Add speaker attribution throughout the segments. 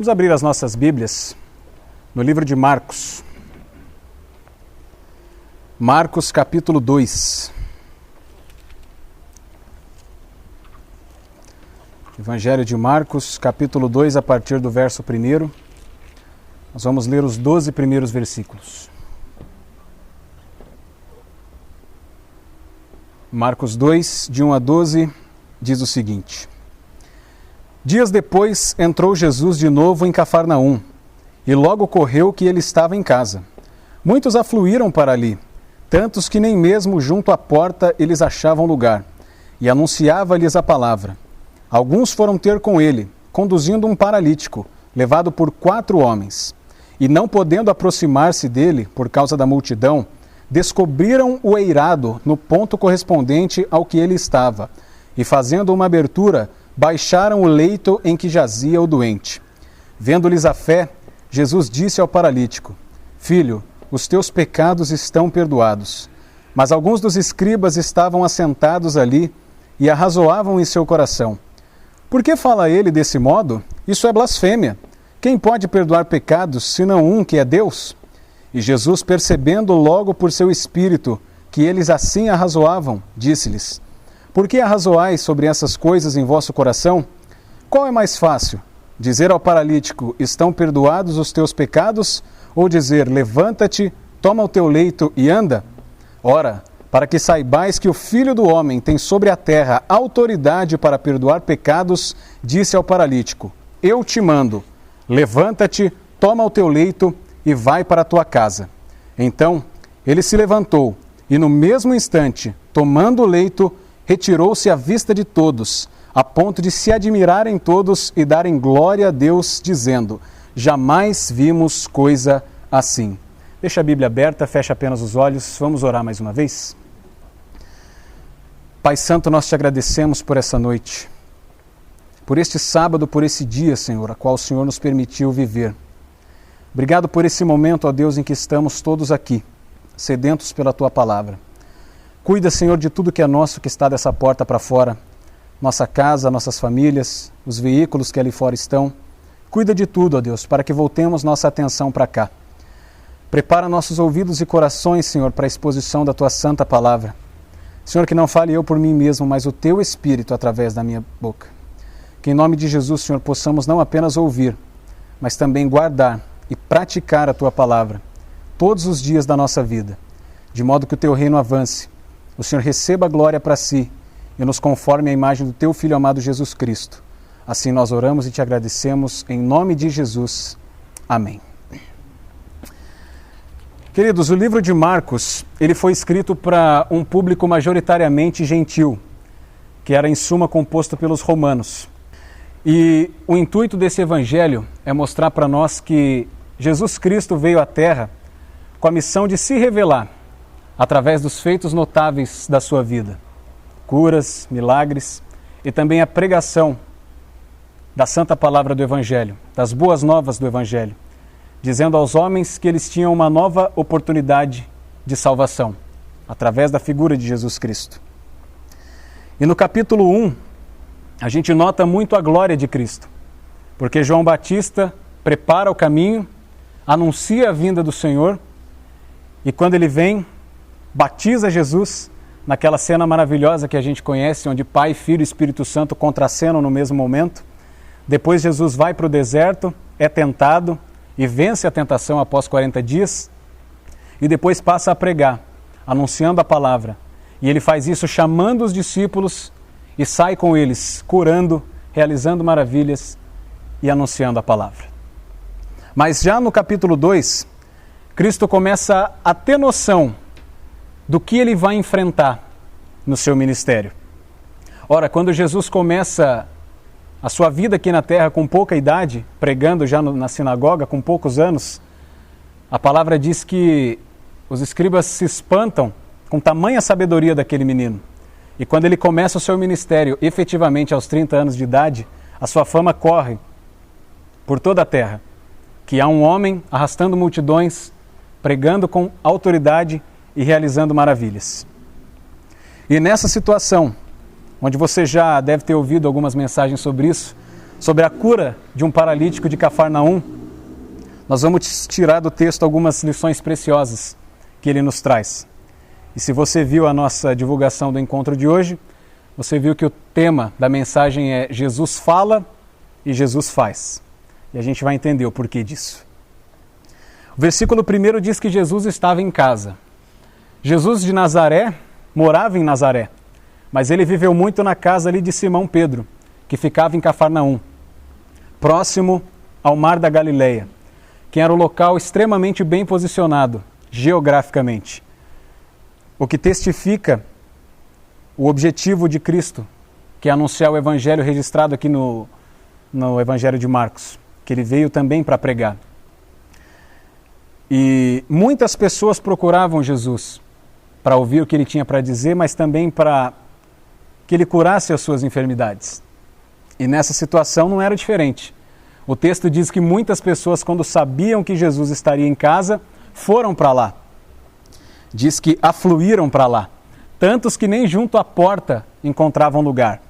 Speaker 1: Vamos abrir as nossas Bíblias no livro de Marcos. Marcos capítulo 2. Evangelho de Marcos, capítulo 2, a partir do verso 1. Nós vamos ler os 12 primeiros versículos. Marcos 2, de 1 a 12, diz o seguinte: Dias depois entrou Jesus de novo em Cafarnaum, e logo ocorreu que ele estava em casa. Muitos afluíram para ali, tantos que nem mesmo junto à porta eles achavam lugar, e anunciava-lhes a palavra. Alguns foram ter com ele, conduzindo um paralítico, levado por 4 homens. E não podendo aproximar-se dele, por causa da multidão, descobriram o eirado no ponto correspondente ao que ele estava, e fazendo uma abertura, baixaram o leito em que jazia o doente. Vendo-lhes a fé, Jesus disse ao paralítico: Filho, os teus pecados estão perdoados. Mas alguns dos escribas estavam assentados ali e arrazoavam em seu coração: Por que fala ele desse modo? Isso é blasfêmia. Quem pode perdoar pecados, senão um, que é Deus? E Jesus, percebendo logo por seu espírito que eles assim arrazoavam, disse-lhes: Por que arrazoais sobre essas coisas em vosso coração? Qual é mais fácil? Dizer ao paralítico: Estão perdoados os teus pecados? Ou dizer: Levanta-te, toma o teu leito e anda? Ora, para que saibais que o Filho do Homem tem sobre a terra autoridade para perdoar pecados, disse ao paralítico: Eu te mando, levanta-te, toma o teu leito e vai para a tua casa. Então, ele se levantou e no mesmo instante, tomando o leito, retirou-se à vista de todos, a ponto de se admirarem todos e darem glória a Deus, dizendo: Jamais vimos coisa assim. Deixa a Bíblia aberta, fecha apenas os olhos, vamos orar mais uma vez. Pai Santo, nós te agradecemos por essa noite, por este sábado, por esse dia, Senhor, a qual o Senhor nos permitiu viver. Obrigado por esse momento, ó Deus, em que estamos todos aqui, sedentos pela Tua palavra. Cuida, Senhor, de tudo que é nosso, que está dessa porta para fora, nossa casa, nossas famílias, os veículos que ali fora estão. Cuida de tudo, ó Deus, para que voltemos nossa atenção para cá. Prepara nossos ouvidos e corações, Senhor, para a exposição da Tua santa palavra. Senhor, que não fale eu por mim mesmo, mas o Teu Espírito através da minha boca. Que em nome de Jesus, Senhor, possamos não apenas ouvir, mas também guardar e praticar a Tua palavra todos os dias da nossa vida, de modo que o Teu reino avance, o Senhor receba a glória para si e nos conforme à imagem do Teu Filho amado Jesus Cristo. Assim nós oramos e te agradecemos em nome de Jesus. Amém. Queridos, o livro de Marcos, ele foi escrito para um público majoritariamente gentil, que era em suma composto pelos romanos. E o intuito desse evangelho é mostrar para nós que Jesus Cristo veio à Terra com a missão de se revelar através dos feitos notáveis da sua vida, curas, milagres e também a pregação da santa palavra do evangelho, das boas novas do evangelho, dizendo aos homens que eles tinham uma nova oportunidade de salvação através da figura de Jesus Cristo. E no capítulo 1, a gente nota muito a glória de Cristo, porque João Batista prepara o caminho, anuncia a vinda do Senhor, e quando ele vem, batiza Jesus naquela cena maravilhosa que a gente conhece, onde Pai, Filho e Espírito Santo contracenam no mesmo momento. Depois Jesus vai para o deserto, é tentado e vence a tentação após 40 dias, e depois passa a pregar, anunciando a palavra. E ele faz isso chamando os discípulos e sai com eles, curando, realizando maravilhas e anunciando a palavra. Mas já no capítulo 2, Cristo começa a ter noção do que ele vai enfrentar no seu ministério. Ora, quando Jesus começa a sua vida aqui na terra com pouca idade, pregando já na sinagoga com poucos anos, a palavra diz que os escribas se espantam com tamanha sabedoria daquele menino. E quando ele começa o seu ministério, efetivamente aos 30 anos de idade, a sua fama corre por toda a terra, que há um homem arrastando multidões, pregando com autoridade e realizando maravilhas. E nessa situação, onde você já deve ter ouvido algumas mensagens sobre isso, sobre a cura de um paralítico de Cafarnaum, nós vamos tirar do texto algumas lições preciosas que ele nos traz. E se você viu a nossa divulgação do encontro de hoje, você viu que o tema da mensagem é Jesus fala e Jesus faz. E a gente vai entender o porquê disso. O versículo 1 diz que Jesus estava em casa. Jesus de Nazaré morava em Nazaré, mas ele viveu muito na casa ali de Simão Pedro, que ficava em Cafarnaum, próximo ao Mar da Galileia, que era um local extremamente bem posicionado geograficamente, o que testifica o objetivo de Cristo, que é anunciar o evangelho registrado aqui no Evangelho de Marcos, que ele veio também para pregar. E muitas pessoas procuravam Jesus para ouvir o que ele tinha para dizer, mas também para que ele curasse as suas enfermidades. E nessa situação não era diferente. O texto diz que muitas pessoas, quando sabiam que Jesus estaria em casa, foram para lá. Diz que afluíram para lá. Tantos que nem junto à porta encontravam lugar.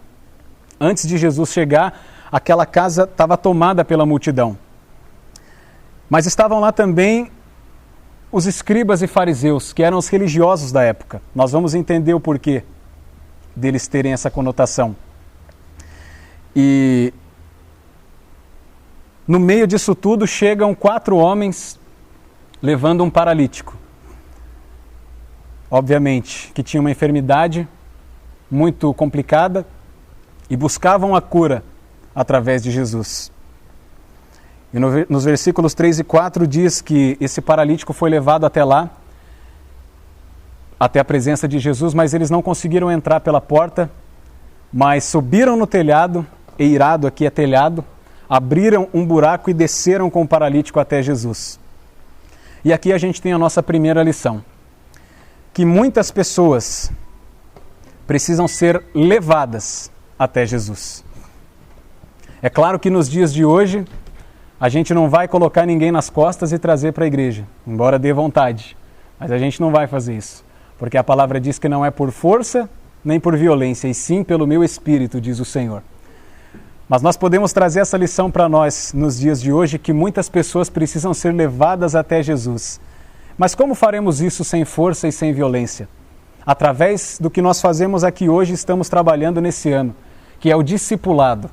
Speaker 1: Antes de Jesus chegar, aquela casa estava tomada pela multidão. Mas estavam lá também os escribas e fariseus, que eram os religiosos da época. Nós vamos entender o porquê deles terem essa conotação. E no meio disso tudo chegam 4 homens levando um paralítico. Obviamente que tinha uma enfermidade muito complicada e buscavam a cura através de Jesus. E nos versículos 3 e 4 diz que esse paralítico foi levado até lá, até a presença de Jesus, mas eles não conseguiram entrar pela porta, mas subiram no telhado, eirado aqui é telhado, abriram um buraco e desceram com o paralítico até Jesus. E aqui a gente tem a nossa primeira lição, que muitas pessoas precisam ser levadas até Jesus. É claro que nos dias de hoje, a gente não vai colocar ninguém nas costas e trazer para a igreja, embora dê vontade. Mas a gente não vai fazer isso, porque a palavra diz que não é por força nem por violência, e sim pelo meu espírito, diz o Senhor. Mas nós podemos trazer essa lição para nós nos dias de hoje, que muitas pessoas precisam ser levadas até Jesus. Mas como faremos isso sem força e sem violência? Através do que nós fazemos aqui hoje, estamos trabalhando nesse ano, que é o discipulado,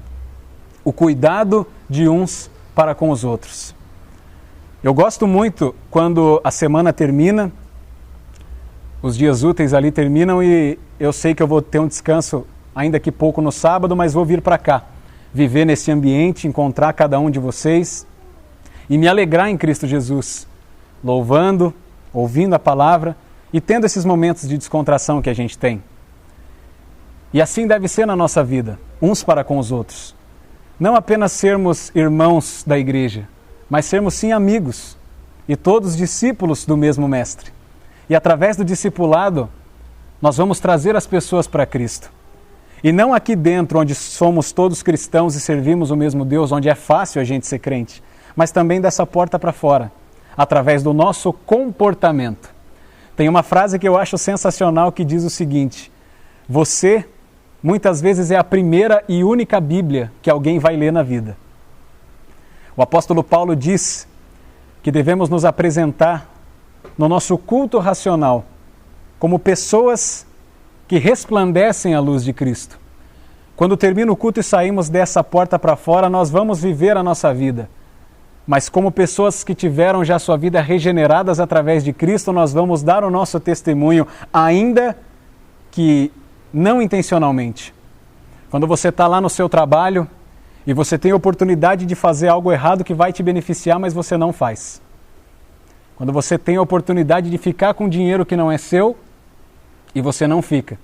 Speaker 1: o cuidado de uns para com os outros. Eu gosto muito quando a semana termina, os dias úteis ali terminam e eu sei que eu vou ter um descanso ainda que pouco no sábado, mas vou vir para cá, viver nesse ambiente, encontrar cada um de vocês e me alegrar em Cristo Jesus, louvando, ouvindo a palavra e tendo esses momentos de descontração que a gente tem. E assim deve ser na nossa vida, uns para com os outros. Não apenas sermos irmãos da igreja, mas sermos sim amigos e todos discípulos do mesmo Mestre. E através do discipulado, nós vamos trazer as pessoas para Cristo. E não aqui dentro, onde somos todos cristãos e servimos o mesmo Deus, onde é fácil a gente ser crente, mas também dessa porta para fora, através do nosso comportamento. Tem uma frase que eu acho sensacional que diz o seguinte: você muitas vezes é a primeira e única Bíblia que alguém vai ler na vida. O apóstolo Paulo diz que devemos nos apresentar no nosso culto racional como pessoas que resplandecem a luz de Cristo. Quando termina o culto e saímos dessa porta para fora, nós vamos viver a nossa vida. Mas como pessoas que tiveram já sua vida regeneradas através de Cristo, nós vamos dar o nosso testemunho, ainda que não intencionalmente. Quando você está lá no seu trabalho e você tem a oportunidade de fazer algo errado que vai te beneficiar, mas você não faz. Quando você tem a oportunidade de ficar com dinheiro que não é seu e você não fica.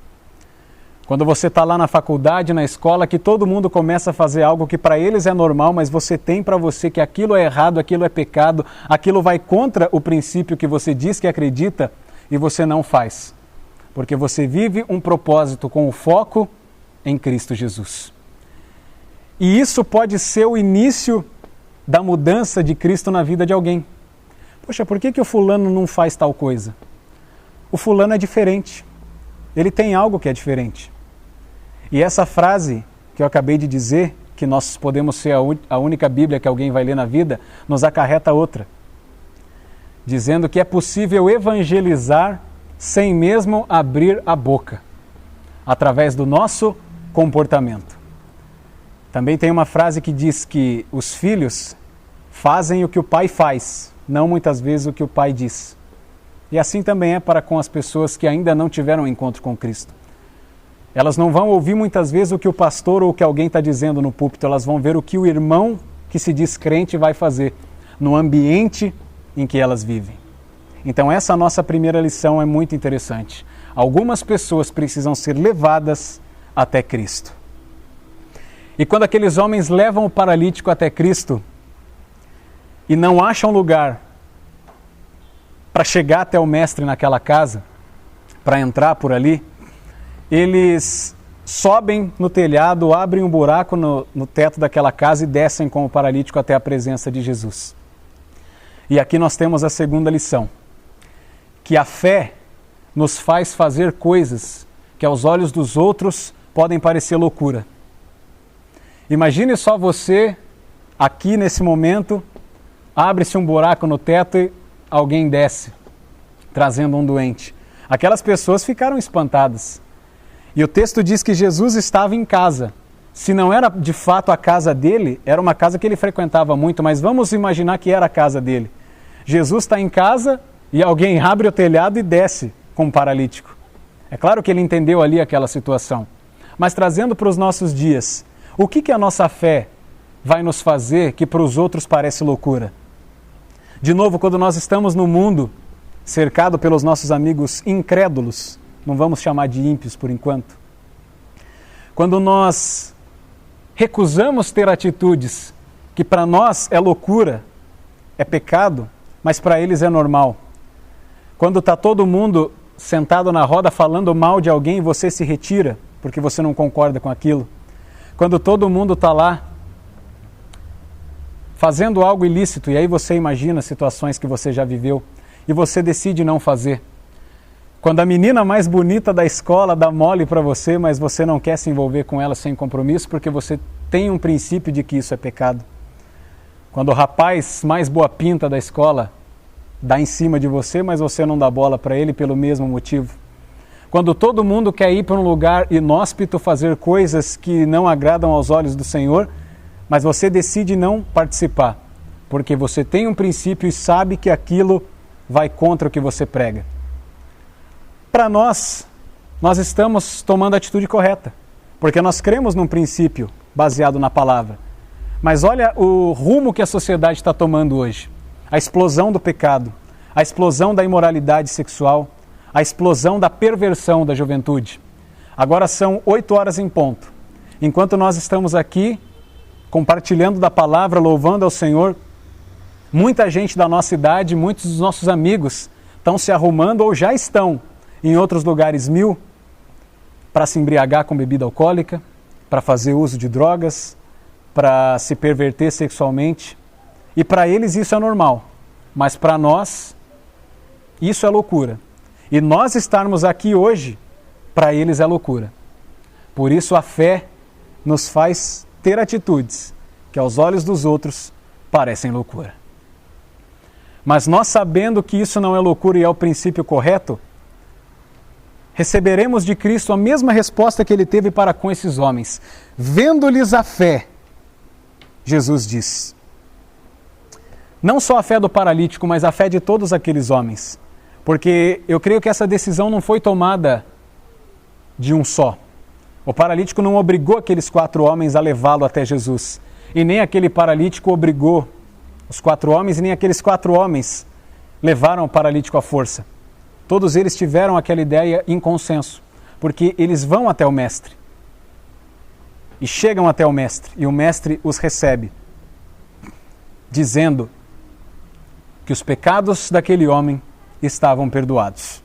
Speaker 1: Quando você está lá na faculdade, na escola, que todo mundo começa a fazer algo que para eles é normal, mas você tem para você que aquilo é errado, aquilo é pecado, aquilo vai contra o princípio que você diz que acredita e você não faz. Porque você vive um propósito com o foco em Cristo Jesus. E isso pode ser o início da mudança de Cristo na vida de alguém. Poxa, por que o fulano não faz tal coisa? O fulano é diferente. Ele tem algo que é diferente. E essa frase que eu acabei de dizer que nós podemos ser a única Bíblia que alguém vai ler na vida, nos acarreta outra, dizendo que é possível evangelizar sem mesmo abrir a boca, através do nosso comportamento. Também tem uma frase que diz que os filhos fazem o que o pai faz, não muitas vezes o que o pai diz. E assim também é para com as pessoas que ainda não tiveram um encontro com Cristo. Elas não vão ouvir muitas vezes o que o pastor ou o que alguém está dizendo no púlpito, elas vão ver o que o irmão que se diz crente vai fazer no ambiente em que elas vivem. Então essa nossa primeira lição é muito interessante. Algumas pessoas precisam ser levadas até Cristo. E quando aqueles homens levam o paralítico até Cristo e não acham lugar para chegar até o mestre naquela casa, para entrar por ali, eles sobem no telhado, abrem um buraco no teto daquela casa e descem com o paralítico até a presença de Jesus. E aqui nós temos a segunda lição, que a fé nos faz fazer coisas que aos olhos dos outros podem parecer loucura. Imagine só você, aqui nesse momento, abre-se um buraco no teto e alguém desce, trazendo um doente. Aquelas pessoas ficaram espantadas. E o texto diz que Jesus estava em casa. Se não era de fato a casa dele, era uma casa que ele frequentava muito, mas vamos imaginar que era a casa dele. Jesus está em casa e alguém abre o telhado e desce com um paralítico. É claro que ele entendeu ali aquela situação. Mas trazendo para os nossos dias, o que a nossa fé vai nos fazer que para os outros parece loucura? De novo, quando nós estamos no mundo, cercado pelos nossos amigos incrédulos, não vamos chamar de ímpios por enquanto, quando nós recusamos ter atitudes que para nós é loucura, é pecado, mas para eles é normal. Quando está todo mundo sentado na roda falando mal de alguém e você se retira porque você não concorda com aquilo. Quando todo mundo está lá fazendo algo ilícito e aí você imagina situações que você já viveu e você decide não fazer. Quando a menina mais bonita da escola dá mole para você, mas você não quer se envolver com ela sem compromisso porque você tem um princípio de que isso é pecado. Quando o rapaz mais boa pinta da escola dá em cima de você, mas você não dá bola para ele pelo mesmo motivo. Quando todo mundo quer ir para um lugar inóspito fazer coisas que não agradam aos olhos do Senhor, mas você decide não participar, porque você tem um princípio e sabe que aquilo vai contra o que você prega. Para nós estamos tomando a atitude correta, porque nós cremos num princípio baseado na palavra. Mas olha o rumo que a sociedade está tomando hoje. A explosão do pecado, a explosão da imoralidade sexual, a explosão da perversão da juventude. Agora são 8 horas em ponto. Enquanto nós estamos aqui compartilhando da palavra, louvando ao Senhor, muita gente da nossa idade, muitos dos nossos amigos estão se arrumando ou já estão em outros lugares para se embriagar com bebida alcoólica, para fazer uso de drogas, para se perverter sexualmente. E para eles isso é normal, mas para nós isso é loucura. E nós estarmos aqui hoje, para eles é loucura. Por isso a fé nos faz ter atitudes que aos olhos dos outros parecem loucura. Mas nós, sabendo que isso não é loucura e é o princípio correto, receberemos de Cristo a mesma resposta que ele teve para com esses homens. Vendo-lhes a fé, Jesus diz. Não só a fé do paralítico, mas a fé de todos aqueles homens. Porque eu creio que essa decisão não foi tomada de um só. O paralítico não obrigou aqueles 4 homens a levá-lo até Jesus. E nem aquele paralítico obrigou os 4 homens, e nem aqueles 4 homens levaram o paralítico à força. Todos eles tiveram aquela ideia em consenso, porque eles vão até o mestre. E chegam até o mestre, e o mestre os recebe, dizendo que os pecados daquele homem estavam perdoados.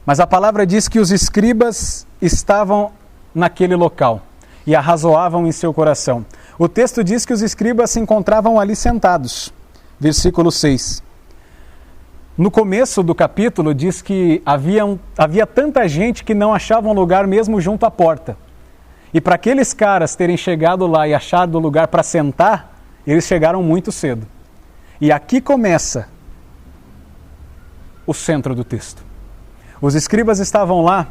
Speaker 1: Mas a palavra diz que os escribas estavam naquele local e arrazoavam em seu coração. O texto diz que os escribas se encontravam ali sentados. Versículo 6. No começo do capítulo diz que havia tanta gente que não achava um lugar mesmo junto à porta. E para aqueles caras terem chegado lá e achado lugar para sentar, eles chegaram muito cedo. E aqui começa o centro do texto. Os escribas estavam lá,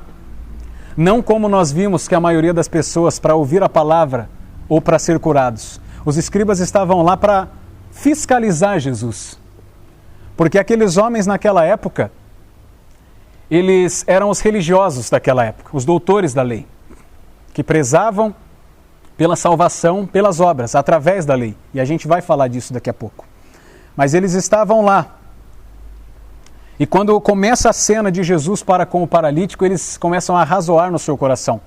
Speaker 1: não como nós vimos que a maioria das pessoas para ouvir a palavra ou para ser curados. Os escribas estavam lá para fiscalizar Jesus. Porque aqueles homens naquela época, eles eram os religiosos daquela época, os doutores da lei, que prezavam pela salvação, pelas obras, através da lei. E a gente vai falar disso daqui a pouco. Mas eles estavam lá. E quando começa a cena de Jesus para com o paralítico, eles começam a arrazoar no seu coração.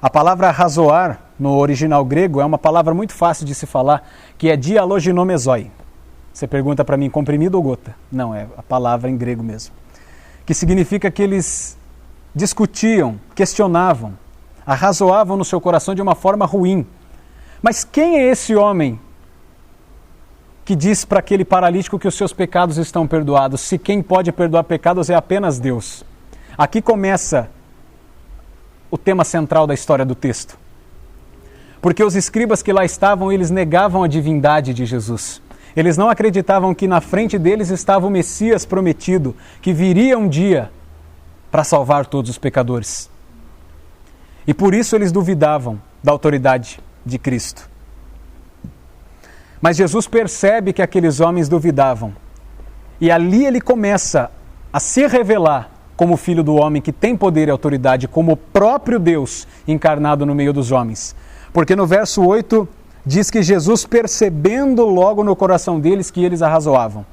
Speaker 1: A palavra arrazoar, no original grego, é uma palavra muito fácil de se falar, que é dialoginomezoi. Você pergunta para mim, comprimido ou gota? Não, é a palavra em grego mesmo. Que significa que eles discutiam, questionavam, arrazoavam no seu coração de uma forma ruim. Mas quem é esse homem que diz para aquele paralítico que os seus pecados estão perdoados, se quem pode perdoar pecados é apenas Deus? Aqui começa o tema central da história do texto. Porque os escribas que lá estavam, eles negavam a divindade de Jesus. Eles não acreditavam que na frente deles estava o Messias prometido, que viria um dia para salvar todos os pecadores. E por isso eles duvidavam da autoridade de Cristo. Mas Jesus percebe que aqueles homens duvidavam. E ali ele começa a se revelar como Filho do Homem, que tem poder e autoridade, como o próprio Deus encarnado no meio dos homens. Porque no verso 8 diz que Jesus, percebendo logo no coração deles que eles arrazoavam.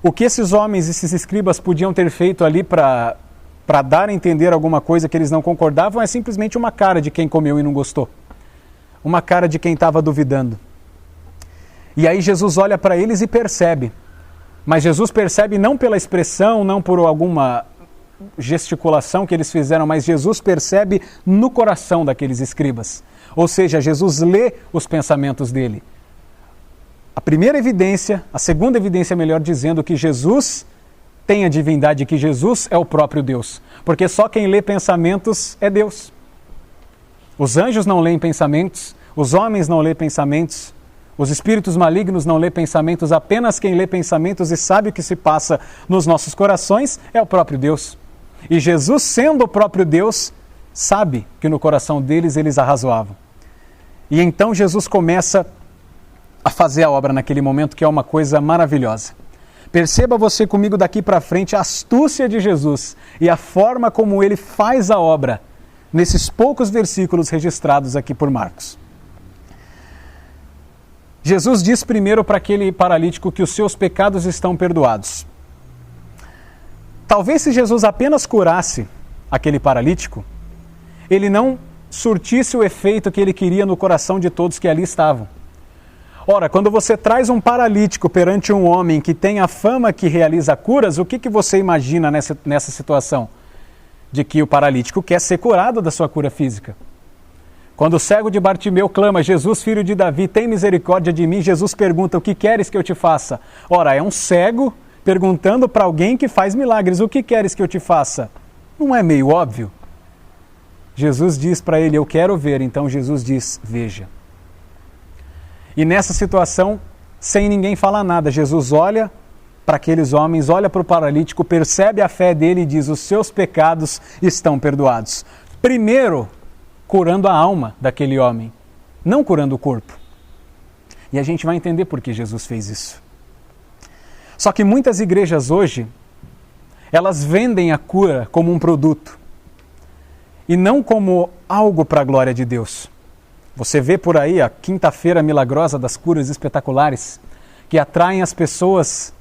Speaker 1: O que esses homens, esses escribas podiam ter feito ali para dar a entender alguma coisa que eles não concordavam é simplesmente uma cara de quem comeu e não gostou. Uma cara de quem estava duvidando. E aí Jesus olha para eles e percebe. Mas Jesus percebe não pela expressão, não por alguma gesticulação que eles fizeram, mas Jesus percebe no coração daqueles escribas. Ou seja, Jesus lê os pensamentos dele. A primeira evidência, a segunda evidência, melhor dizendo, que Jesus tem a divindade, que Jesus é o próprio Deus. Porque só quem lê pensamentos é Deus. Os anjos não leem pensamentos, os homens não lêem pensamentos, os espíritos malignos não lêem pensamentos, apenas quem lê pensamentos e sabe o que se passa nos nossos corações é o próprio Deus. E Jesus, sendo o próprio Deus, sabe que no coração deles eles arrazoavam. E então Jesus começa a fazer a obra naquele momento, que é uma coisa maravilhosa. Perceba você comigo daqui para frente a astúcia de Jesus e a forma como ele faz a obra nesses poucos versículos registrados aqui por Marcos. Jesus diz primeiro para aquele paralítico que os seus pecados estão perdoados. Talvez se Jesus apenas curasse aquele paralítico, ele não surtisse o efeito que ele queria no coração de todos que ali estavam. Ora, quando você traz um paralítico perante um homem que tem a fama que realiza curas, o que você imagina nessa situação? De que o paralítico quer ser curado da sua cura física. Quando o cego de Bartimeu clama, Jesus, filho de Davi, tem misericórdia de mim, Jesus pergunta, o que queres que eu te faça? Ora, é um cego perguntando para alguém que faz milagres, o que queres que eu te faça? Não é meio óbvio? Jesus diz para ele, eu quero ver, então Jesus diz, veja. E nessa situação, sem ninguém falar nada, Jesus olha para aqueles homens, olha para o paralítico, percebe a fé dele e diz, os seus pecados estão perdoados. Primeiro, curando a alma daquele homem, não curando o corpo. E a gente vai entender por que Jesus fez isso. Só que muitas igrejas hoje, elas vendem a cura como um produto e não como algo para a glória de Deus. Você vê por aí a quinta-feira milagrosa das curas espetaculares que atraem as pessoas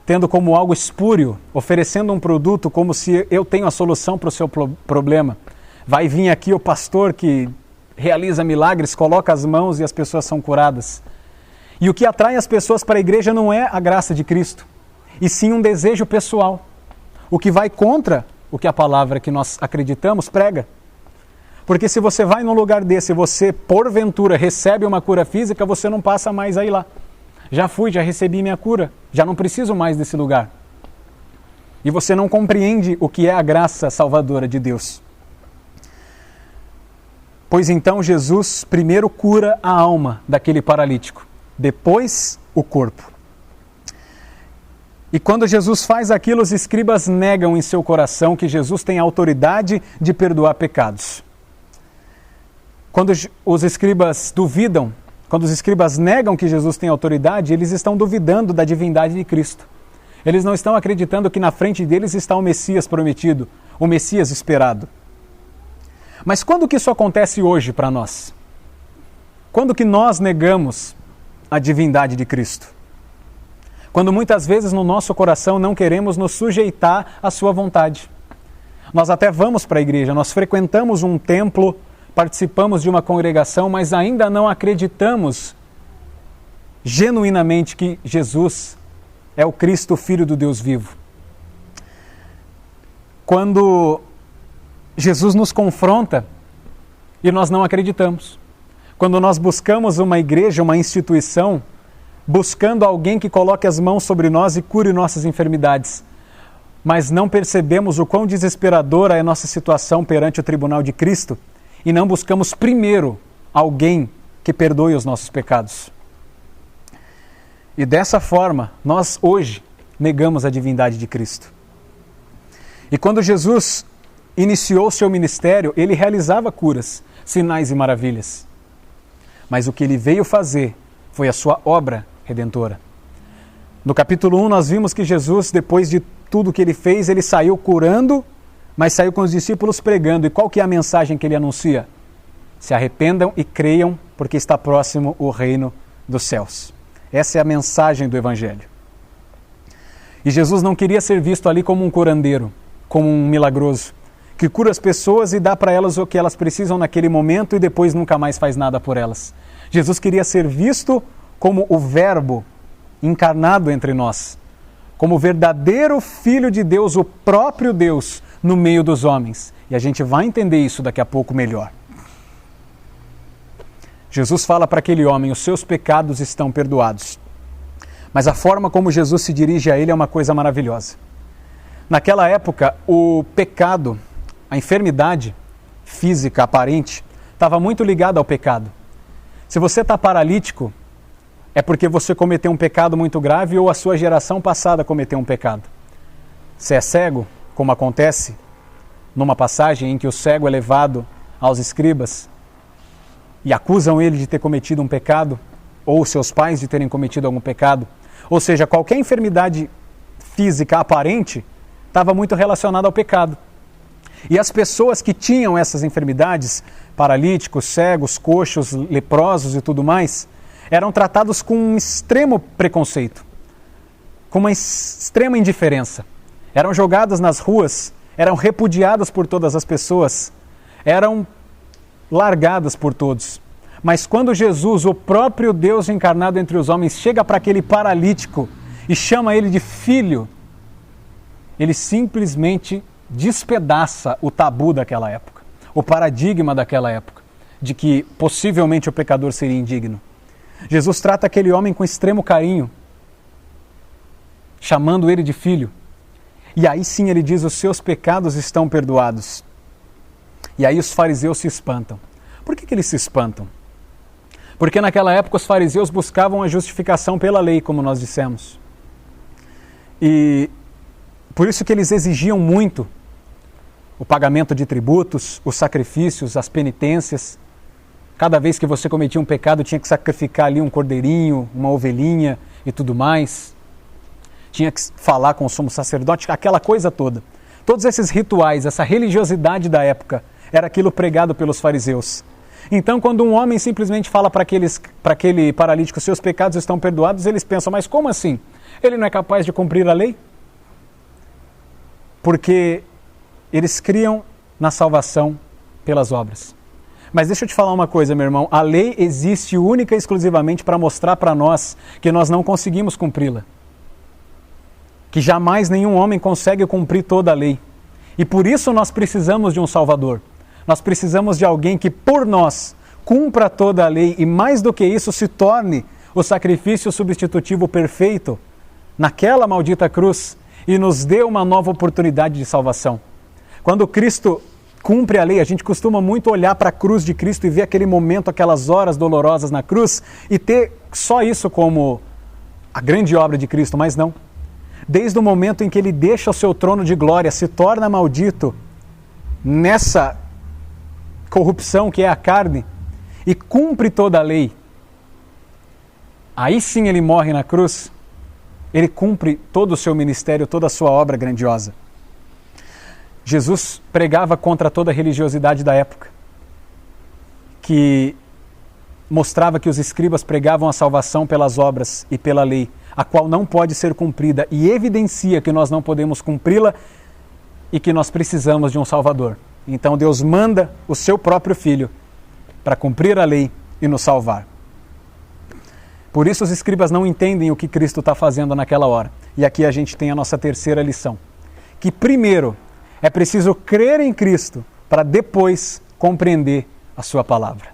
Speaker 1: tendo como algo espúrio, oferecendo um produto como se eu tenho a solução para o seu problema. Vai vir aqui o pastor que realiza milagres, coloca as mãos e as pessoas são curadas. E o que atrai as pessoas para a igreja não é a graça de Cristo, e sim um desejo pessoal. O que vai contra o que a palavra que nós acreditamos prega. Porque se você vai num lugar desse e você, porventura, recebe uma cura física, você não passa mais a ir lá. Já fui, já recebi minha cura, já não preciso mais desse lugar. E você não compreende o que é a graça salvadora de Deus. Pois então Jesus primeiro cura a alma daquele paralítico, depois o corpo. E quando Jesus faz aquilo, os escribas negam em seu coração que Jesus tem autoridade de perdoar pecados. Quando os escribas duvidam, quando os escribas negam que Jesus tem autoridade, eles estão duvidando da divindade de Cristo. Eles não estão acreditando que na frente deles está o Messias prometido, o Messias esperado. Mas quando que isso acontece hoje para nós? Quando que nós negamos a divindade de Cristo? Quando muitas vezes no nosso coração não queremos nos sujeitar à sua vontade. Nós até vamos para a igreja, nós frequentamos um templo, participamos de uma congregação, mas ainda não acreditamos genuinamente que Jesus é o Cristo, Filho do Deus vivo. Quando Jesus nos confronta e nós não acreditamos. Quando nós buscamos uma igreja, uma instituição, buscando alguém que coloque as mãos sobre nós e cure nossas enfermidades, mas não percebemos o quão desesperadora é a nossa situação perante o tribunal de Cristo e não buscamos primeiro alguém que perdoe os nossos pecados. E dessa forma, nós hoje negamos a divindade de Cristo. E quando Jesus iniciou seu ministério, ele realizava curas, sinais e maravilhas. Mas o que ele veio fazer foi a sua obra redentora. No capítulo 1 nós vimos que Jesus, depois de tudo que ele fez, ele saiu curando, mas saiu com os discípulos pregando. E qual que é a mensagem que ele anuncia? Se arrependam e creiam, porque está próximo o reino dos céus. Essa é a mensagem do Evangelho. E Jesus não queria ser visto ali como um curandeiro, como um milagroso, que cura as pessoas e dá para elas o que elas precisam naquele momento e depois nunca mais faz nada por elas. Jesus queria ser visto como o Verbo encarnado entre nós, como o verdadeiro Filho de Deus, o próprio Deus, no meio dos homens. E a gente vai entender isso daqui a pouco melhor. Jesus fala para aquele homem, os seus pecados estão perdoados. Mas a forma como Jesus se dirige a ele é uma coisa maravilhosa. Naquela época, o pecado, a enfermidade física aparente, estava muito ligada ao pecado. Se você está paralítico, é porque você cometeu um pecado muito grave ou a sua geração passada cometeu um pecado. Se é cego, como acontece numa passagem em que o cego é levado aos escribas e acusam ele de ter cometido um pecado, ou seus pais de terem cometido algum pecado, ou seja, qualquer enfermidade física aparente estava muito relacionada ao pecado. E as pessoas que tinham essas enfermidades, paralíticos, cegos, coxos, leprosos e tudo mais, eram tratados com um extremo preconceito, com uma extrema indiferença. Eram jogadas nas ruas, eram repudiadas por todas as pessoas, eram largadas por todos. Mas quando Jesus, o próprio Deus encarnado entre os homens, chega para aquele paralítico e chama ele de filho, ele simplesmente despedaça o tabu daquela época, o paradigma daquela época, de que possivelmente o pecador seria indigno. Jesus trata aquele homem com extremo carinho, chamando ele de filho. E aí sim ele diz, os seus pecados estão perdoados. E aí os fariseus se espantam. Por que eles se espantam? Porque naquela época os fariseus buscavam a justificação pela lei, como nós dissemos. E por isso que eles exigiam muito o pagamento de tributos, os sacrifícios, as penitências. Cada vez que você cometia um pecado, tinha que sacrificar ali um cordeirinho, uma ovelhinha e tudo mais. Tinha que falar com o sumo sacerdote, aquela coisa toda. Todos esses rituais, essa religiosidade da época, era aquilo pregado pelos fariseus. Então, quando um homem simplesmente fala para aquele paralítico, seus pecados estão perdoados, eles pensam, mas como assim? Ele não é capaz de cumprir a lei? Porque eles criam na salvação pelas obras. Mas deixa eu te falar uma coisa, meu irmão. A lei existe única e exclusivamente para mostrar para nós que nós não conseguimos cumpri-la. Que jamais nenhum homem consegue cumprir toda a lei. E por isso nós precisamos de um Salvador. Nós precisamos de alguém que por nós cumpra toda a lei e mais do que isso se torne o sacrifício substitutivo perfeito naquela maldita cruz e nos dê uma nova oportunidade de salvação. Quando Cristo cumpre a lei. A gente costuma muito olhar para a cruz de Cristo e ver aquele momento, aquelas horas dolorosas na cruz e ter só isso como a grande obra de Cristo, mas não. Desde o momento em que ele deixa o seu trono de glória, se torna maldito nessa corrupção que é a carne e cumpre toda a lei, aí sim ele morre na cruz, ele cumpre todo o seu ministério, toda a sua obra grandiosa. Jesus pregava contra toda a religiosidade da época, que mostrava que os escribas pregavam a salvação pelas obras e pela lei, a qual não pode ser cumprida, e evidencia que nós não podemos cumpri-la e que nós precisamos de um Salvador. Então Deus manda o seu próprio Filho para cumprir a lei e nos salvar. Por isso os escribas não entendem o que Cristo está fazendo naquela hora. E aqui a gente tem a nossa terceira lição, que primeiro é preciso crer em Cristo para depois compreender a sua palavra.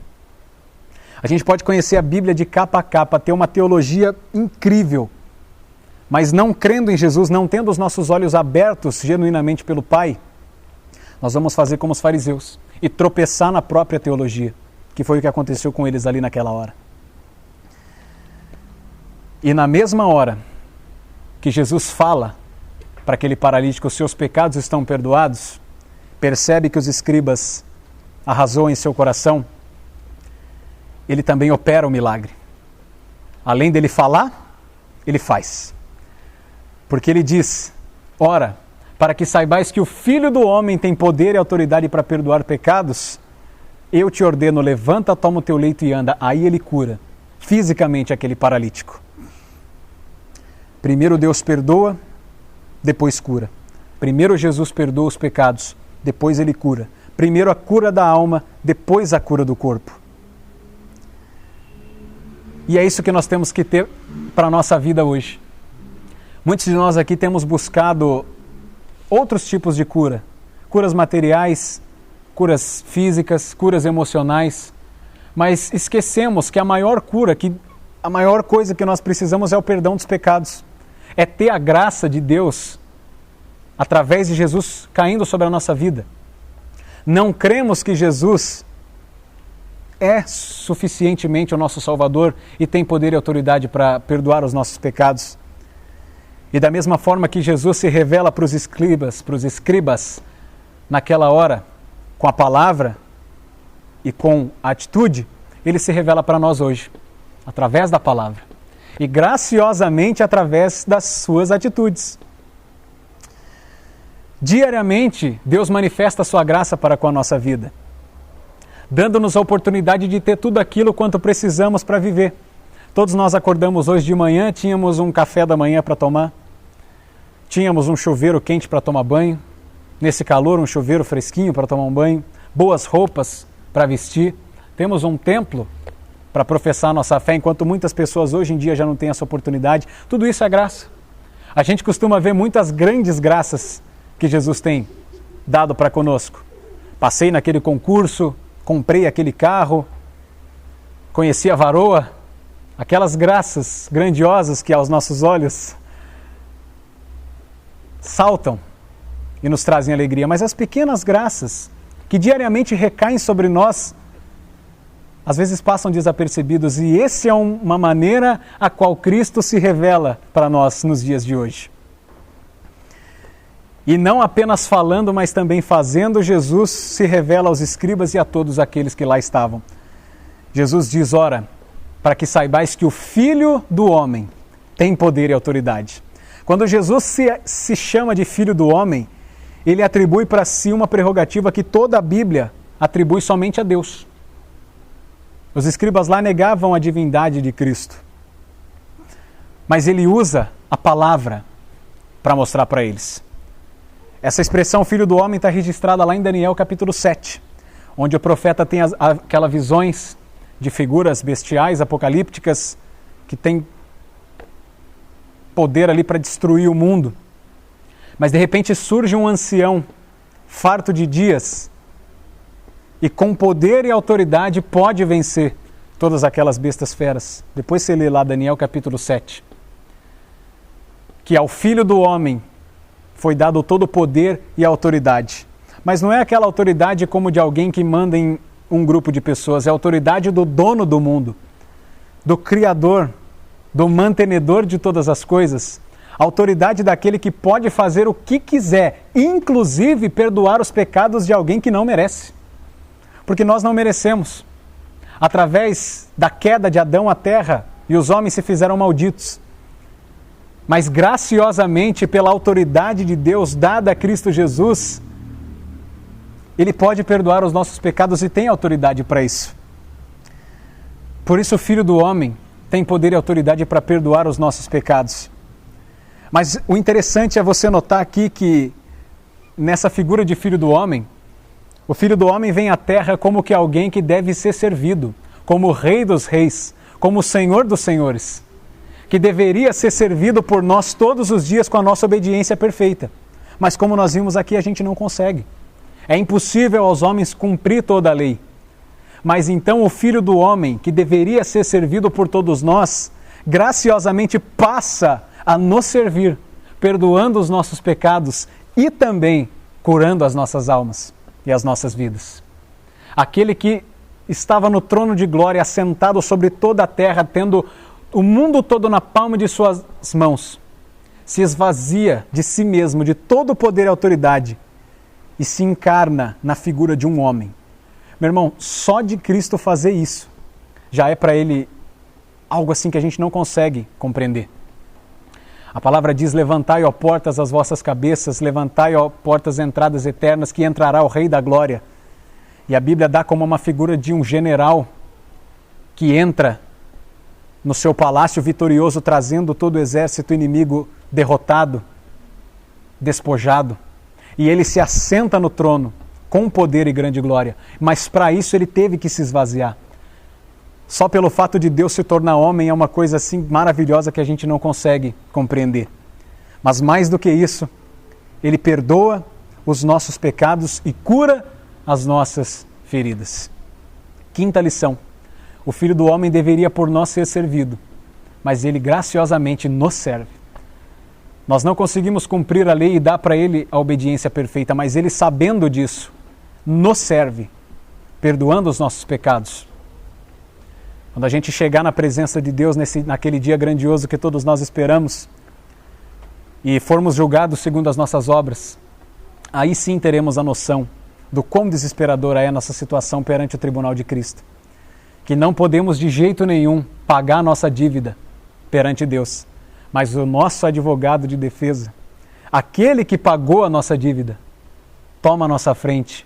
Speaker 1: A gente pode conhecer a Bíblia de capa a capa, ter uma teologia incrível, mas não crendo em Jesus, não tendo os nossos olhos abertos genuinamente pelo Pai, nós vamos fazer como os fariseus e tropeçar na própria teologia, que foi o que aconteceu com eles ali naquela hora. E na mesma hora que Jesus fala para aquele paralítico, os seus pecados estão perdoados, percebe que os escribas arrasou em seu coração, ele também opera o milagre. Além dele falar, ele faz. Porque ele diz, ora, para que saibais que o Filho do Homem tem poder e autoridade para perdoar pecados, eu te ordeno, levanta, toma o teu leito e anda. Aí ele cura fisicamente aquele paralítico. Primeiro Deus perdoa, depois cura. Primeiro Jesus perdoa os pecados, depois ele cura. Primeiro a cura da alma, depois a cura do corpo. E é isso que nós temos que ter para a nossa vida hoje. Muitos de nós aqui temos buscado outros tipos de cura. Curas materiais, curas físicas, curas emocionais. Mas esquecemos que a maior cura, que a maior coisa que nós precisamos é o perdão dos pecados. É ter a graça de Deus através de Jesus caindo sobre a nossa vida. Não cremos que Jesus é suficientemente o nosso Salvador e tem poder e autoridade para perdoar os nossos pecados. E da mesma forma que Jesus se revela para os escribas naquela hora, com a palavra e com a atitude, ele se revela para nós hoje, através da palavra. E graciosamente através das suas atitudes. Diariamente, Deus manifesta a sua graça para com a nossa vida, dando-nos a oportunidade de ter tudo aquilo quanto precisamos para viver. Todos nós acordamos hoje de manhã, tínhamos um café da manhã para tomar, tínhamos um chuveiro quente para tomar banho, nesse calor um chuveiro fresquinho para tomar um banho, boas roupas para vestir, temos um templo para professar nossa fé, enquanto muitas pessoas hoje em dia já não têm essa oportunidade. Tudo isso é graça. A gente costuma ver muitas grandes graças que Jesus tem dado para conosco. Passei naquele concurso, comprei aquele carro, conheci a varoa, aquelas graças grandiosas que aos nossos olhos saltam e nos trazem alegria. Mas as pequenas graças que diariamente recaem sobre nós, às vezes passam desapercebidos, e essa é uma maneira a qual Cristo se revela para nós nos dias de hoje. E não apenas falando, mas também fazendo, Jesus se revela aos escribas e a todos aqueles que lá estavam. Jesus diz, ora, para que saibais que o Filho do Homem tem poder e autoridade. Quando Jesus se chama de Filho do Homem, ele atribui para si uma prerrogativa que toda a Bíblia atribui somente a Deus. Os escribas lá negavam a divindade de Cristo, mas ele usa a palavra para mostrar para eles. Essa expressão Filho do Homem está registrada lá em Daniel capítulo 7, onde o profeta tem aquelas visões de figuras bestiais, apocalípticas, que tem poder ali para destruir o mundo. Mas de repente surge um ancião, farto de dias, e com poder e autoridade pode vencer todas aquelas bestas feras. Depois você lê lá Daniel capítulo 7. Que ao Filho do Homem foi dado todo o poder e a autoridade. mas não é aquela autoridade como de alguém que manda em um grupo de pessoas, é a autoridade do dono do mundo, do Criador, do mantenedor de todas as coisas, a autoridade daquele que pode fazer o que quiser, inclusive perdoar os pecados de alguém que não merece. Porque nós não merecemos. Através da queda de Adão à terra, e os homens se fizeram malditos. Mas graciosamente, pela autoridade de Deus dada a Cristo Jesus, Ele pode perdoar os nossos pecados e tem autoridade para isso. Por isso o Filho do Homem tem poder e autoridade para perdoar os nossos pecados. Mas o interessante é você notar aqui que nessa figura de Filho do Homem, o Filho do Homem vem à Terra como que alguém que deve ser servido, como o Rei dos Reis, como o Senhor dos Senhores, que deveria ser servido por nós todos os dias com a nossa obediência perfeita. Mas como nós vimos aqui, a gente não consegue. É impossível aos homens cumprir toda a lei. Mas então o Filho do Homem, que deveria ser servido por todos nós, graciosamente passa a nos servir, perdoando os nossos pecados e também curando as nossas almas e as nossas vidas. Aquele que estava no trono de glória, assentado sobre toda a terra, tendo o mundo todo na palma de suas mãos, se esvazia de si mesmo, de todo o poder e autoridade, e se encarna na figura de um homem. Meu irmão, só de Cristo fazer isso, já é para Ele algo assim que a gente não consegue compreender. A palavra diz: levantai, ó portas, as vossas cabeças, levantai, ó portas, entradas eternas, que entrará o Rei da Glória. E a Bíblia dá como uma figura de um general que entra no seu palácio vitorioso, trazendo todo o exército inimigo derrotado, despojado. E ele se assenta no trono com poder e grande glória. Mas para isso ele teve que se esvaziar. Só pelo fato de Deus se tornar homem é uma coisa assim maravilhosa que a gente não consegue compreender. Mas mais do que isso, Ele perdoa os nossos pecados e cura as nossas feridas. Quinta lição: o Filho do Homem deveria por nós ser servido, mas Ele graciosamente nos serve. Nós não conseguimos cumprir a lei e dar para Ele a obediência perfeita, mas Ele, sabendo disso, nos serve, perdoando os nossos pecados. Quando a gente chegar na presença de Deus naquele dia grandioso que todos nós esperamos e formos julgados segundo as nossas obras, aí sim teremos a noção do quão desesperadora é a nossa situação perante o tribunal de Cristo. Que não podemos de jeito nenhum pagar a nossa dívida perante Deus, mas o nosso advogado de defesa, aquele que pagou a nossa dívida, toma a nossa frente,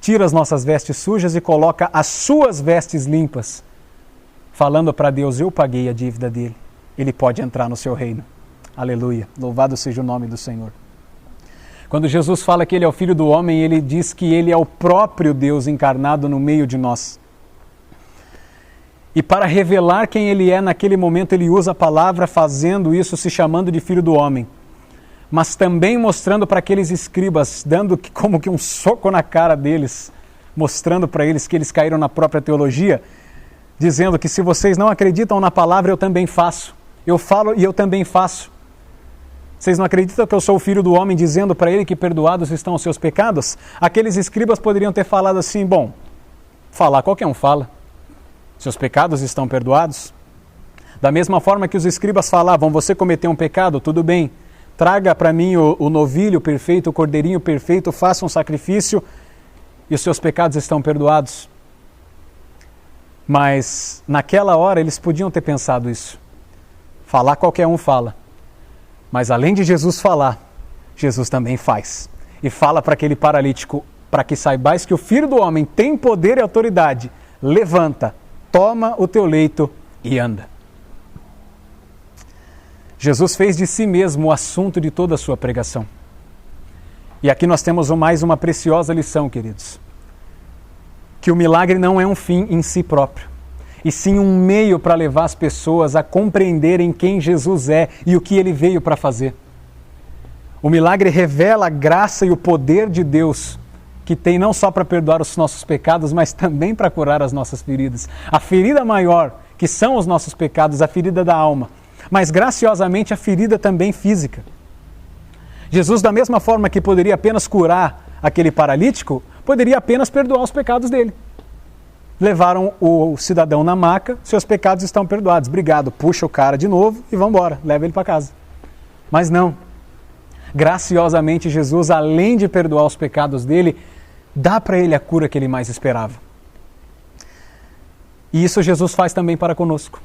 Speaker 1: tira as nossas vestes sujas e coloca as suas vestes limpas, falando para Deus: eu paguei a dívida dele, ele pode entrar no seu reino. Aleluia, louvado seja o nome do Senhor. Quando Jesus fala que Ele é o Filho do Homem, Ele diz que Ele é o próprio Deus encarnado no meio de nós. E para revelar quem Ele é naquele momento, Ele usa a palavra fazendo isso, se chamando de Filho do Homem. Mas também mostrando para aqueles escribas, dando como que um soco na cara deles, mostrando para eles que eles caíram na própria teologia, dizendo que se vocês não acreditam na palavra, eu também faço. Eu falo e eu também faço. Vocês não acreditam que eu sou o Filho do Homem, dizendo para ele que perdoados estão os seus pecados? Aqueles escribas poderiam ter falado assim: bom, falar qualquer um fala. Seus pecados estão perdoados. Da mesma forma que os escribas falavam: você cometeu um pecado, tudo bem. Traga para mim o novilho perfeito, o cordeirinho perfeito, faça um sacrifício e os seus pecados estão perdoados. Mas naquela hora eles podiam ter pensado isso. Falar qualquer um fala. Mas além de Jesus falar, Jesus também faz. E fala para aquele paralítico: para que saibais que o Filho do Homem tem poder e autoridade, levanta, toma o teu leito e anda. Jesus fez de si mesmo o assunto de toda a sua pregação. E aqui nós temos mais uma preciosa lição, queridos. Que o milagre não é um fim em si próprio, e sim um meio para levar as pessoas a compreenderem quem Jesus é e o que Ele veio para fazer. O milagre revela a graça e o poder de Deus, que tem não só para perdoar os nossos pecados, mas também para curar as nossas feridas. A ferida maior, que são os nossos pecados, a ferida da alma, mas graciosamente a ferida também física. Jesus, da mesma forma que poderia apenas curar aquele paralítico, poderia apenas perdoar os pecados dele. Levaram o cidadão na maca, seus pecados estão perdoados. Obrigado, puxa o cara de novo e vamos embora, leva ele para casa. Mas não. Graciosamente, Jesus, além de perdoar os pecados dele, dá para ele a cura que ele mais esperava. E isso Jesus faz também para conosco.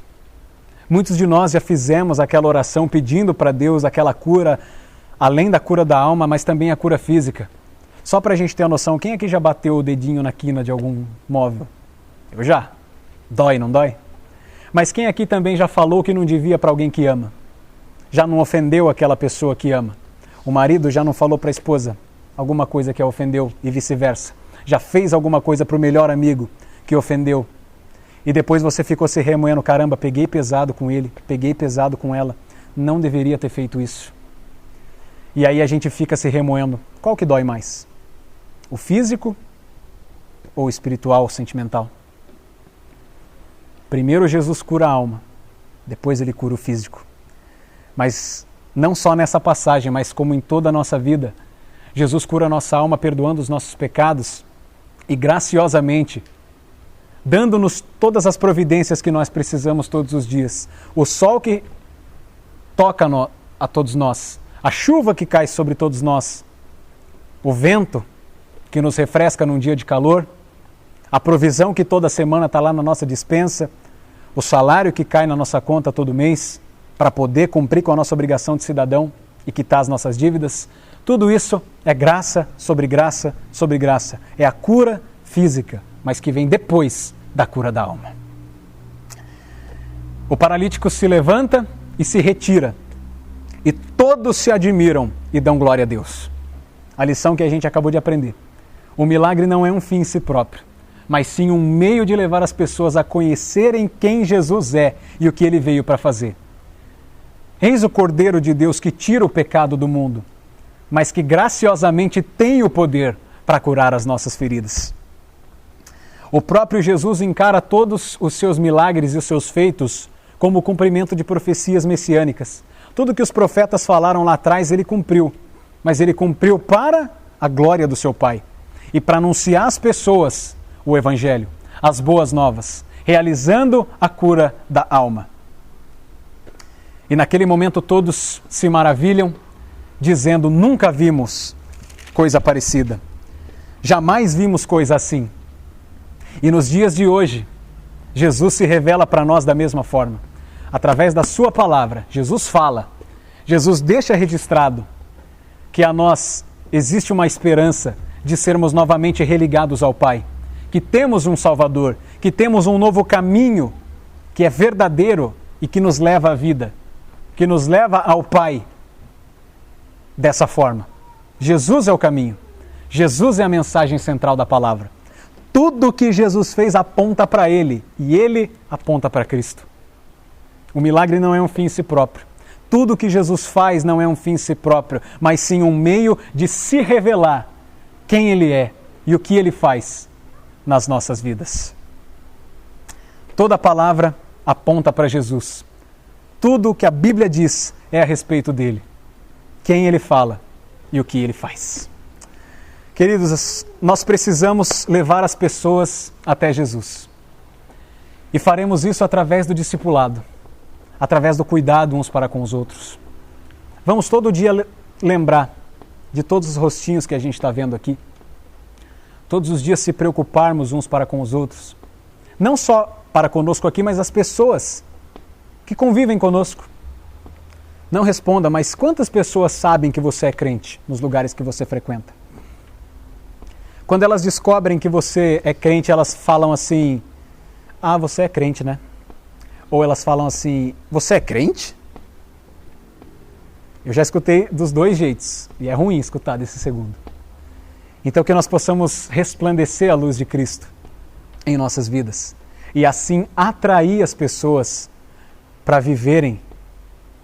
Speaker 1: Muitos de nós já fizemos aquela oração pedindo para Deus aquela cura, além da cura da alma, mas também a cura física. Só para a gente ter a noção, quem aqui já bateu o dedinho na quina de algum móvel? Eu já. Dói, não dói? Mas quem aqui também já falou que não devia para alguém que ama? Já não ofendeu aquela pessoa que ama? O marido já não falou para a esposa alguma coisa que a ofendeu e vice-versa? Já fez alguma coisa para o melhor amigo que ofendeu? E depois você ficou se remoendo, caramba, peguei pesado com ele, peguei pesado com ela, não deveria ter feito isso. E aí a gente fica se remoendo. Qual que dói mais? O físico ou o espiritual, sentimental? Primeiro Jesus cura a alma, depois ele cura o físico. Mas não só nessa passagem, mas como em toda a nossa vida, Jesus cura a nossa alma perdoando os nossos pecados e graciosamente dando-nos todas as providências que nós precisamos todos os dias. O sol que toca a todos nós, a chuva que cai sobre todos nós, o vento que nos refresca num dia de calor, a provisão que toda semana está lá na nossa despensa, o salário que cai na nossa conta todo mês para poder cumprir com a nossa obrigação de cidadão e quitar as nossas dívidas, tudo isso é graça sobre graça sobre graça. É a cura física, mas que vem depois da cura da alma. O paralítico se levanta e se retira, e todos se admiram e dão glória a Deus. A lição que a gente acabou de aprender. O milagre não é um fim em si próprio, mas sim um meio de levar as pessoas a conhecerem quem Jesus é e o que ele veio para fazer. Eis o Cordeiro de Deus que tira o pecado do mundo, mas que graciosamente tem o poder para curar as nossas feridas. O próprio Jesus encara todos os seus milagres e os seus feitos como cumprimento de profecias messiânicas. Tudo que os profetas falaram lá atrás, ele cumpriu, mas ele cumpriu para a glória do seu Pai e para anunciar às pessoas o Evangelho, as boas novas, realizando a cura da alma. E naquele momento todos se maravilham, dizendo, nunca vimos coisa parecida, jamais vimos coisa assim. E nos dias de hoje, Jesus se revela para nós da mesma forma. Através da sua palavra, Jesus fala, Jesus deixa registrado que a nós existe uma esperança de sermos novamente religados ao Pai, que temos um Salvador, que temos um novo caminho que é verdadeiro e que nos leva à vida, que nos leva ao Pai dessa forma. Jesus é o caminho, Jesus é a mensagem central da palavra. Tudo que Jesus fez aponta para Ele e Ele aponta para Cristo. O milagre não é um fim em si próprio. Tudo que Jesus faz não é um fim em si próprio, mas sim um meio de se revelar quem Ele é e o que Ele faz nas nossas vidas. Toda a palavra aponta para Jesus. Tudo o que a Bíblia diz é a respeito dele, quem Ele fala e o que Ele faz. Queridos, nós precisamos levar as pessoas até Jesus. E faremos isso através do discipulado, através do cuidado uns para com os outros. Vamos todo dia lembrar de todos os rostinhos que a gente está vendo aqui. Todos os dias se preocuparmos uns para com os outros. Não só para conosco aqui, mas as pessoas que convivem conosco. Não responda, mas quantas pessoas sabem que você é crente nos lugares que você frequenta? Quando elas descobrem que você é crente, elas falam assim, ah, você é crente, né? Ou elas falam assim, você é crente? Eu já escutei dos dois jeitos, e é ruim escutar desse segundo. Então que nós possamos resplandecer a luz de Cristo em nossas vidas, e assim atrair as pessoas para viverem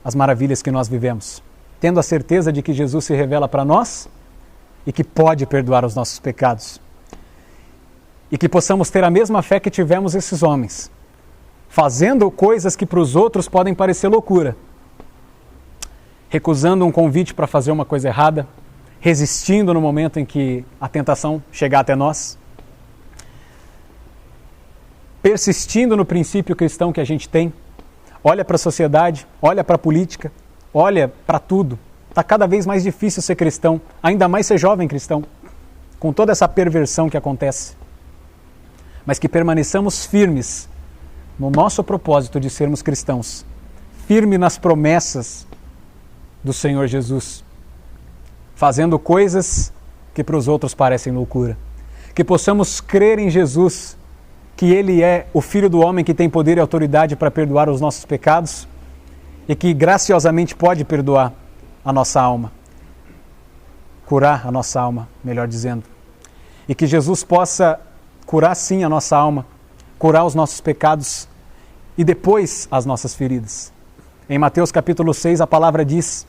Speaker 1: as maravilhas que nós vivemos, tendo a certeza de que Jesus se revela para nós, e que pode perdoar os nossos pecados. E que possamos ter a mesma fé que tivemos esses homens, fazendo coisas que para os outros podem parecer loucura, recusando um convite para fazer uma coisa errada, resistindo no momento em que a tentação chegar até nós, persistindo no princípio cristão que a gente tem, olha para a sociedade, olha para a política, olha para tudo. Está cada vez mais difícil ser cristão, ainda mais ser jovem cristão, com toda essa perversão que acontece. Mas que permaneçamos firmes no nosso propósito de sermos cristãos, firme nas promessas do Senhor Jesus, fazendo coisas que para os outros parecem loucura. Que possamos crer em Jesus, que Ele é o Filho do homem que tem poder e autoridade para perdoar os nossos pecados e que graciosamente pode perdoar a nossa alma, curar a nossa alma, melhor dizendo. E que Jesus possa curar sim a nossa alma, curar os nossos pecados e depois as nossas feridas. Em Mateus capítulo 6 a palavra diz: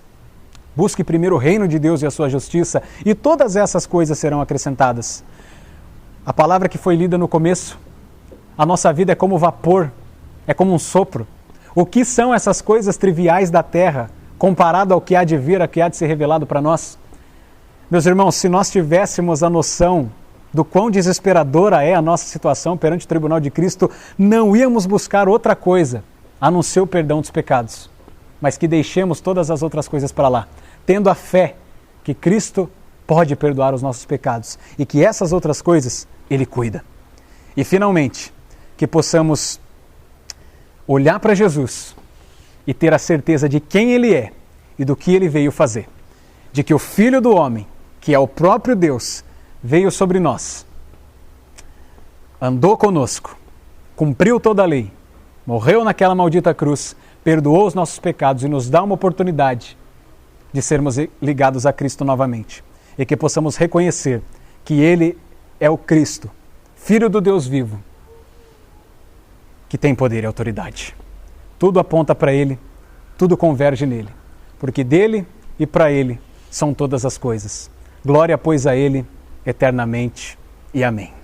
Speaker 1: busque primeiro o reino de Deus e a sua justiça e todas essas coisas serão acrescentadas. A palavra que foi lida no começo, a nossa vida é como vapor, é como um sopro. O que são essas coisas triviais da terra comparado ao que há de vir, ao que há de ser revelado para nós? Meus irmãos, se nós tivéssemos a noção do quão desesperadora é a nossa situação perante o tribunal de Cristo, não íamos buscar outra coisa a não ser o perdão dos pecados, mas que deixemos todas as outras coisas para lá, tendo a fé que Cristo pode perdoar os nossos pecados e que essas outras coisas Ele cuida. E finalmente, que possamos olhar para Jesus e ter a certeza de quem Ele é e do que Ele veio fazer. De que o Filho do homem, que é o próprio Deus, veio sobre nós, andou conosco, cumpriu toda a lei, morreu naquela maldita cruz, perdoou os nossos pecados e nos dá uma oportunidade de sermos ligados a Cristo novamente. E que possamos reconhecer que Ele é o Cristo, Filho do Deus vivo, que tem poder e autoridade. Tudo aponta para Ele, tudo converge nele, porque dele e para Ele são todas as coisas. Glória, pois, a Ele eternamente e amém.